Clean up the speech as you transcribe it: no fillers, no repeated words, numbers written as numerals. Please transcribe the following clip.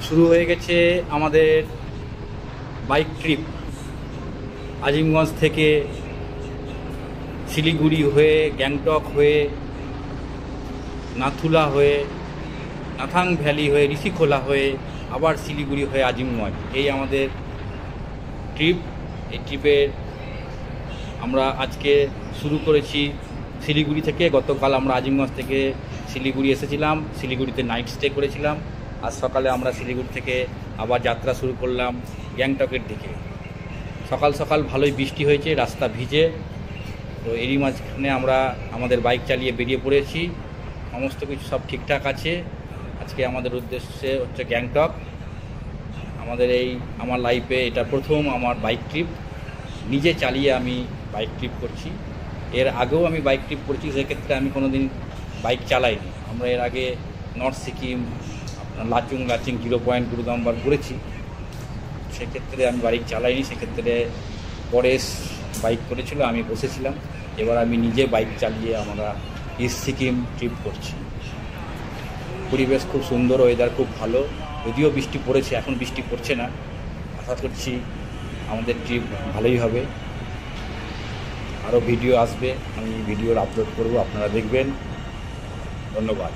শুরু হয়ে গেছে আমাদের বাইক ট্রিপ। আজিমগঞ্জ থেকে শিলিগুড়ি হয়ে, গ্যাংটক হয়ে, নাথুলা হয়ে, নাথাং ভ্যালি হয়ে, ঋষিখোলা হয়ে, আবার শিলিগুড়ি হয়ে আজিমগঞ্জ, এই আমাদের ট্রিপ। এই ট্রিপের আমরা আজকে শুরু করেছি শিলিগুড়ি থেকে। গতকাল আমরা আজিমগঞ্জ থেকে শিলিগুড়ি এসেছিলাম, শিলিগুড়িতে নাইট স্টে করেছিলাম। আজ সকালে আমরা শিলিগুড়ি থেকে আবার যাত্রা শুরু করলাম গ্যাংটকের দিকে। সকাল সকাল ভালোই বৃষ্টি হয়েছে, রাস্তা ভিজে। তো এরই মাঝখানে আমরা আমাদের বাইক চালিয়ে বেরিয়ে পড়েছি। সমস্ত কিছু সব ঠিকঠাক আছে। আজকে আমাদের উদ্দেশ্যে হচ্ছে গ্যাংটক। আমার লাইফে এটা প্রথম আমার বাইক ট্রিপ। নিজে চালিয়ে আমি বাইক ট্রিপ করছি। এর আগেও আমি বাইক ট্রিপ করছি, সেক্ষেত্রে আমি কোনো দিন বাইক চালাইনি। আমরা এর আগে নর্থ সিকিম, আপনার লাচুং 0 পয়েন্ট গুরুদাম্বার ঘুরেছি। সেক্ষেত্রে আমি বাইক চালাইনি, সেক্ষেত্রে পরেশ বাইক করেছিল, আমি বসেছিলাম। এবার আমি নিজে বাইক চালিয়ে আমরা ইস্ট সিকিম ট্রিপ করছি। পরিবেশ খুব সুন্দর, ওয়েদার খুব ভালো। যদিও বৃষ্টি পড়েছে, এখন বৃষ্টি পড়ছে না। আশা করছি আমাদের ট্রিপ ভালোই হবে। আরও ভিডিও আসবে, আমি ভিডিওর আপলোড করব, আপনারা দেখবেন। ধন্যবাদ।